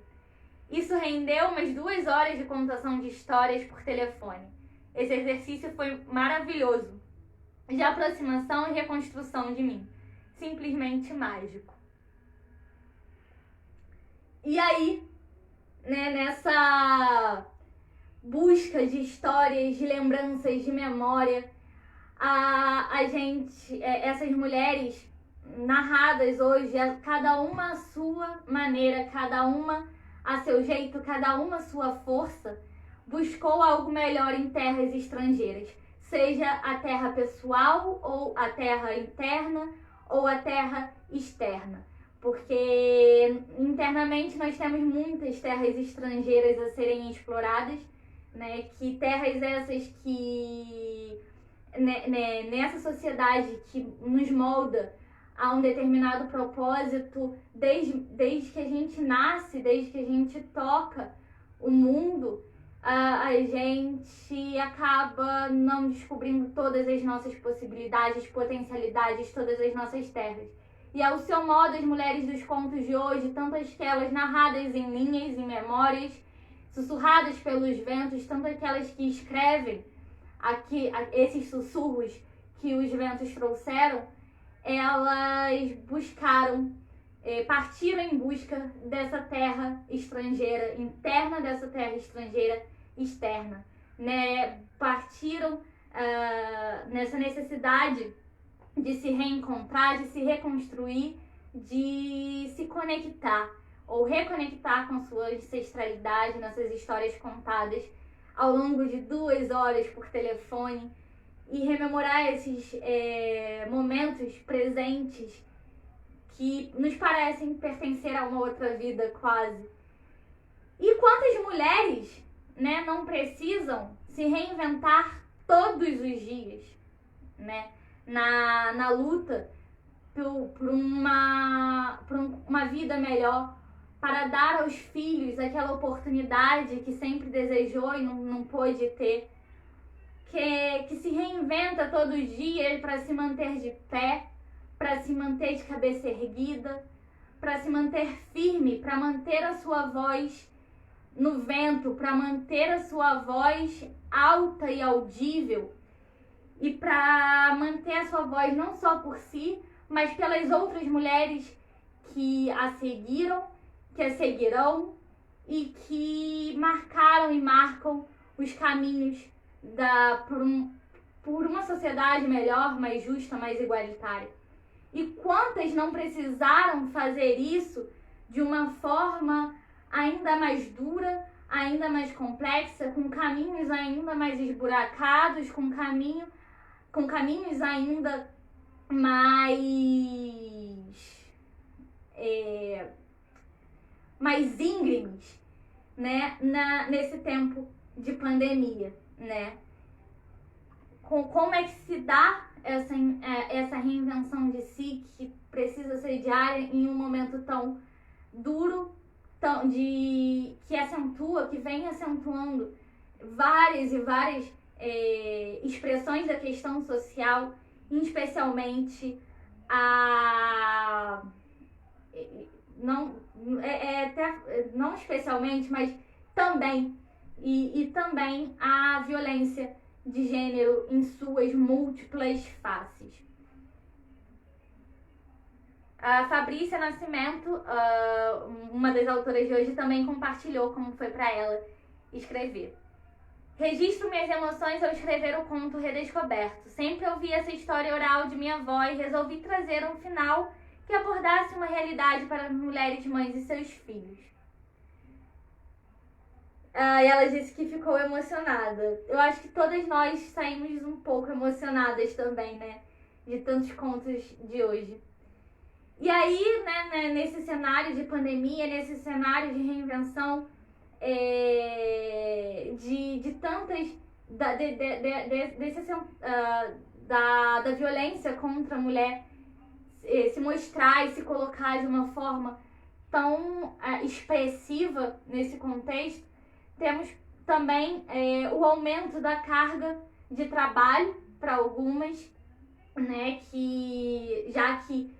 Isso rendeu umas 2 horas de contação de histórias por telefone. Esse exercício foi maravilhoso, de aproximação e reconstrução de mim. Simplesmente mágico. E aí, né, nessa busca de histórias, de lembranças, de memória, essas mulheres narradas hoje, cada uma a sua maneira, cada uma a seu jeito, cada uma a sua força, buscou algo melhor em terras estrangeiras, seja a terra pessoal, ou a terra interna, ou a terra externa. porque internamente nós temos muitas terras estrangeiras a serem exploradas, né? Que terras essas que nessa sociedade que nos molda a um determinado propósito, desde que a gente nasce, desde que a gente toca o mundo, a gente acaba não descobrindo todas as nossas possibilidades, potencialidades, todas as nossas terras. E ao seu modo, as mulheres dos contos de hoje, tanto aquelas narradas em linhas, em memórias, sussurradas pelos ventos, tanto aquelas que escrevem aqui, esses sussurros que os ventos trouxeram, elas buscaram, partiram em busca dessa terra estrangeira, interna dessa terra estrangeira, externa, né? Partiram nessa necessidade de se reencontrar, de se reconstruir, de se conectar ou reconectar com sua ancestralidade nessas histórias contadas ao longo de 2 horas por telefone e rememorar esses momentos presentes que nos parecem pertencer a uma outra vida quase. E quantas mulheres, né, não precisam se reinventar todos os dias, né, na luta por uma vida melhor, para dar aos filhos aquela oportunidade que sempre desejou e não pôde ter, que se reinventa todo dia para se manter de pé, para se manter de cabeça erguida, para se manter firme, para manter a sua voz no vento, para manter a sua voz alta e audível, e para manter a sua voz não só por si, mas pelas outras mulheres que a seguiram, que a seguirão e que marcaram e marcam os caminhos por uma sociedade melhor, mais justa, mais igualitária. E quantas não precisaram fazer isso de uma forma ainda mais dura, ainda mais complexa, com caminhos ainda mais esburacados, com caminhos ainda mais íngremes, né, nesse tempo de pandemia, né? Como é que se dá essa reinvenção de si, que precisa ser diária em um momento tão duro, que vem acentuando várias e várias expressões da questão social, especialmente não especialmente, mas também e também a violência de gênero em suas múltiplas faces. A Fabrícia Nascimento, uma das autoras de hoje, também compartilhou como foi para ela escrever. Registro minhas emoções ao escrever o conto Redescoberto. Sempre ouvi essa história oral de minha avó e resolvi trazer um final que abordasse uma realidade para mulheres mães e seus filhos. E ela disse que ficou emocionada. Eu acho que todas nós saímos um pouco emocionadas também, né? De tantos contos de hoje. E aí, né, nesse cenário de pandemia, nesse cenário de reinvenção, de tantas da violência contra a mulher se mostrar e se colocar de uma forma tão expressiva nesse contexto, temos também o aumento da carga de trabalho para algumas, né, já que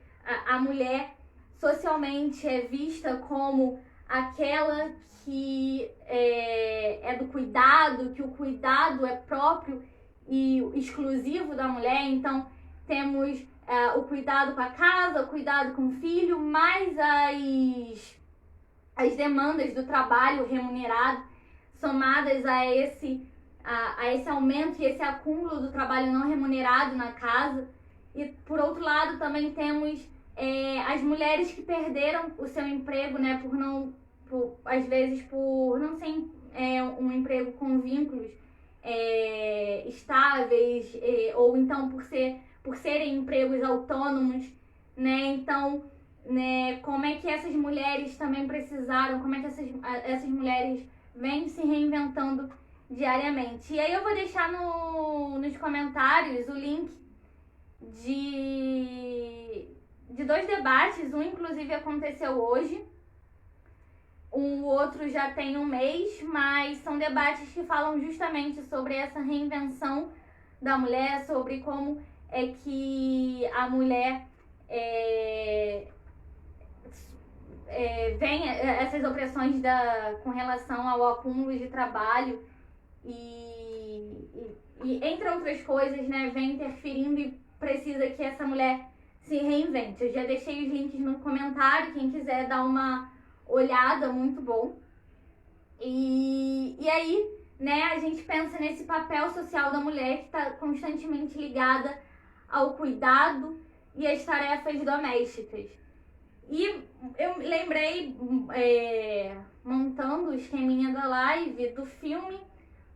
a mulher socialmente é vista como aquela que é do cuidado, que o cuidado é próprio e exclusivo da mulher. Então temos o cuidado com a casa, o cuidado com o filho, mais as demandas do trabalho remunerado, somadas a esse aumento e esse acúmulo do trabalho não remunerado na casa. E por outro lado também temos as mulheres que perderam o seu emprego, né, às vezes por não ser um emprego com vínculos estáveis, ou então por serem empregos autônomos, né? Então né, como é que essas mulheres também precisaram, como é que essas mulheres vêm se reinventando diariamente. E aí eu vou deixar nos comentários o link de 2 debates, um inclusive aconteceu hoje, o outro já tem um mês, mas são debates que falam justamente sobre essa reinvenção da mulher, sobre como é que a mulher vem essas opressões com relação ao acúmulo de trabalho e entre outras coisas, né, vem interferindo e precisa que essa mulher se reinvente. Eu já deixei os links no comentário, quem quiser dar uma olhada, muito bom. E aí, né, a gente pensa nesse papel social da mulher que está constantemente ligada ao cuidado e às tarefas domésticas. E eu lembrei, montando o esqueminha da live, do filme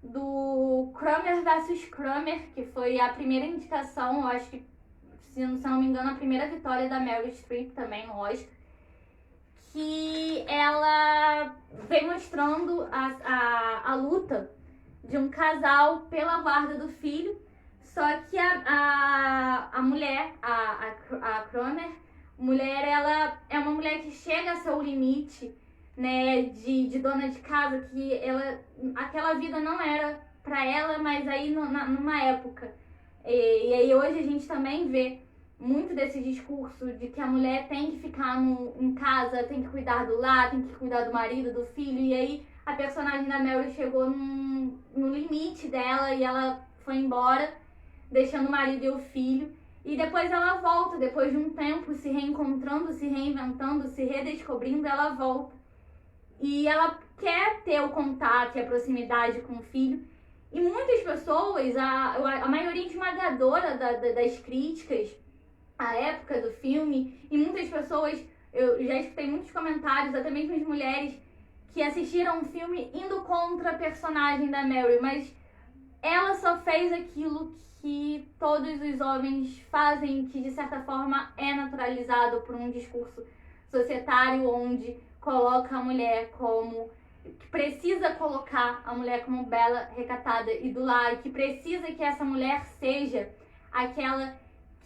do Kramer vs Kramer, que foi a primeira indicação, eu acho que, se não me engano, a primeira vitória da Meryl Streep também no Oscar, que ela vem mostrando a luta de um casal pela guarda do filho, só que a mulher, a Kramer, ela é uma mulher que chega a seu limite, né, de dona de casa, que aquela vida não era pra ela, mas aí numa época. E aí hoje a gente também vê muito desse discurso de que a mulher tem que ficar em casa, tem que cuidar do lar, tem que cuidar do marido, do filho, e aí a personagem da Meryl chegou no limite dela e ela foi embora, deixando o marido e o filho. E depois ela volta, depois de um tempo, se reencontrando, se reinventando, se redescobrindo, ela volta. E ela quer ter o contato e a proximidade com o filho. E muitas pessoas, a maioria esmagadora das críticas à época do filme, e muitas pessoas, eu já escutei muitos comentários, até mesmo as mulheres, que assistiram o filme indo contra a personagem da Mary, mas ela só fez aquilo que todos os homens fazem, que de certa forma é naturalizado por um discurso societário onde coloca a mulher como... que precisa colocar a mulher como bela, recatada e do lar, e que precisa que essa mulher seja aquela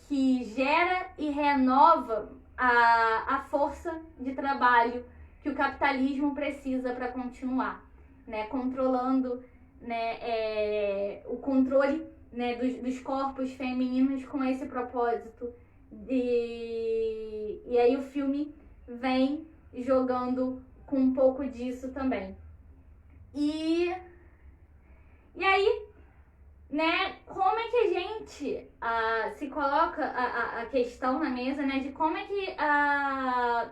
que gera e renova a força de trabalho que o capitalismo precisa para continuar, né, controlando, né, o controle, né, dos corpos femininos com esse propósito. E aí o filme vem jogando com um pouco disso também. E aí, né, como é que a gente se coloca a questão na mesa, né, de como é que a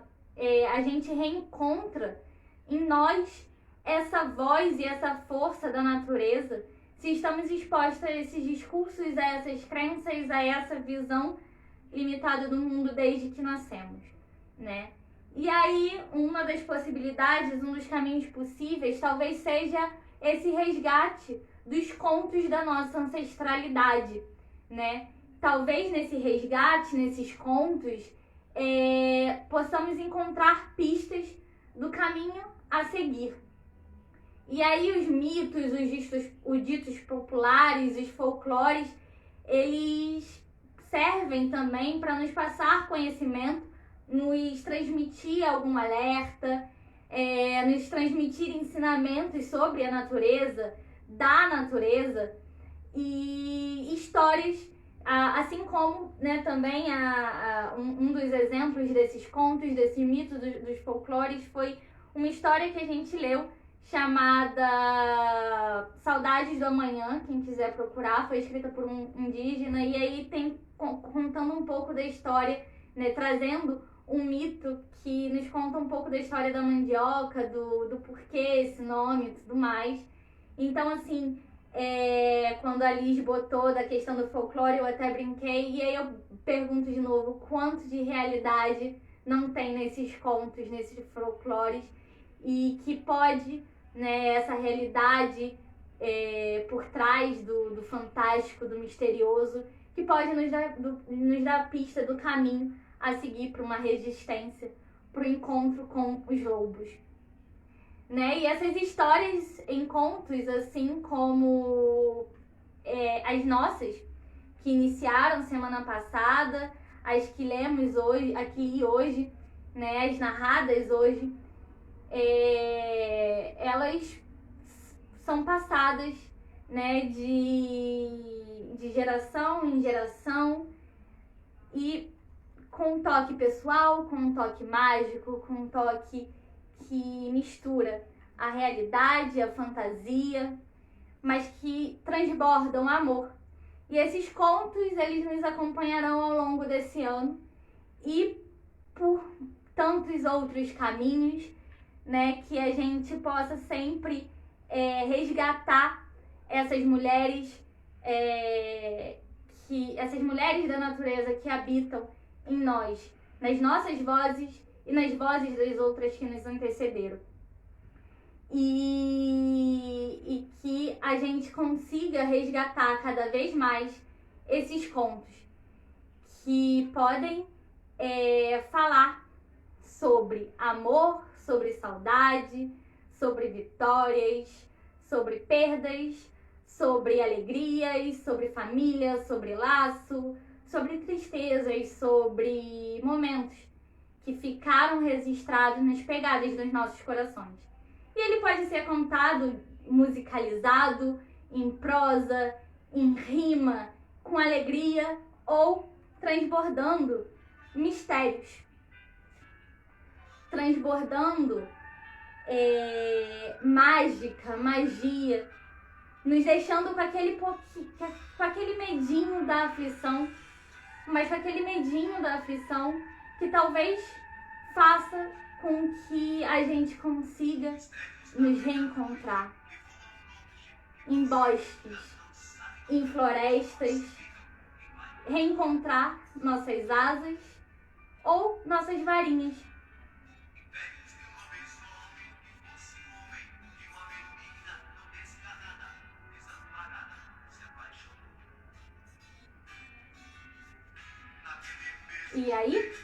gente reencontra em nós essa voz e essa força da natureza, se estamos expostos a esses discursos, a essas crenças, a essa visão limitada do mundo desde que nascemos, né? E aí, uma das possibilidades, um dos caminhos possíveis, talvez seja esse resgate dos contos da nossa ancestralidade, né? Talvez nesse resgate, nesses contos, possamos encontrar pistas do caminho a seguir. E aí os mitos, os ditos populares, os folclores, eles servem também para nos passar conhecimento, nos transmitir algum alerta, nos transmitir ensinamentos sobre a natureza, da natureza, e histórias, assim como, né, também um dos exemplos desses contos, desses mitos, dos folclores, foi uma história que a gente leu chamada Saudades do Amanhã, quem quiser procurar, foi escrita por um indígena, e aí tem contando um pouco da história, né, trazendo um mito que nos conta um pouco da história da mandioca, do porquê esse nome e tudo mais. Então, assim, quando a Liz botou da questão do folclore, eu até brinquei, e aí eu pergunto de novo, quanto de realidade não tem nesses contos, nesses folclores, e que pode, né, essa realidade por trás do fantástico, do misterioso, que pode nos dar pista do caminho a seguir para uma resistência, para o encontro com os lobos. Né? E essas histórias em contos, assim como as nossas, que iniciaram semana passada, as que lemos hoje, aqui hoje, né? As narradas hoje, elas são passadas, né? de geração em geração, e com um toque pessoal, com um toque mágico, com um toque que mistura a realidade, a fantasia, mas que transbordam amor. E esses contos, eles nos acompanharão ao longo desse ano e por tantos outros caminhos, né, que a gente possa sempre resgatar essas mulheres, essas mulheres da natureza que habitam em nós, nas nossas vozes e nas vozes das outras que nos antecederam. E que a gente consiga resgatar cada vez mais esses contos que podem falar sobre amor, sobre saudade, sobre vitórias, sobre perdas, sobre alegrias, sobre família, sobre laço, sobre tristezas, sobre momentos que ficaram registrados nas pegadas dos nossos corações. E ele pode ser contado, musicalizado, em prosa, em rima, com alegria ou transbordando mistérios, transbordando mágica, magia, nos deixando com aquele medinho da aflição, mas com aquele medinho da aflição que talvez faça com que a gente consiga nos reencontrar em bosques, em florestas, reencontrar nossas asas ou nossas varinhas. E aí,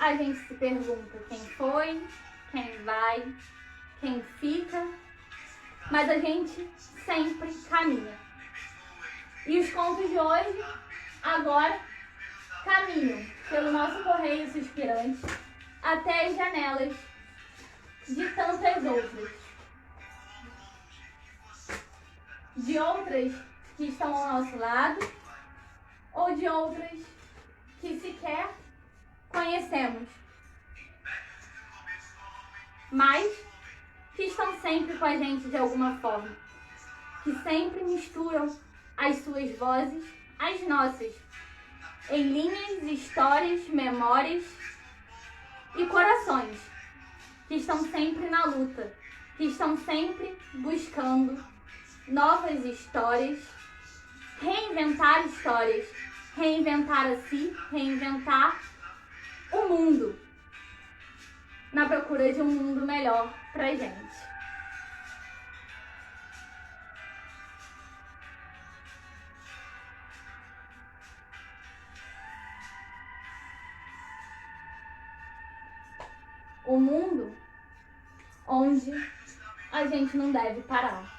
a gente se pergunta quem foi, quem vai, quem fica, mas a gente sempre caminha. E os contos de hoje, agora, caminham pelo nosso correio suspirante até as janelas de tantas outras. De outras que estão ao nosso lado ou de outras que sequer conhecemos, mas que estão sempre com a gente de alguma forma, que sempre misturam as suas vozes às nossas, em linhas, histórias, memórias e corações, que estão sempre na luta, que estão sempre buscando novas histórias, reinventar histórias, reinventar a si, reinventar o mundo, na procura de um mundo melhor pra gente. O mundo onde a gente não deve parar.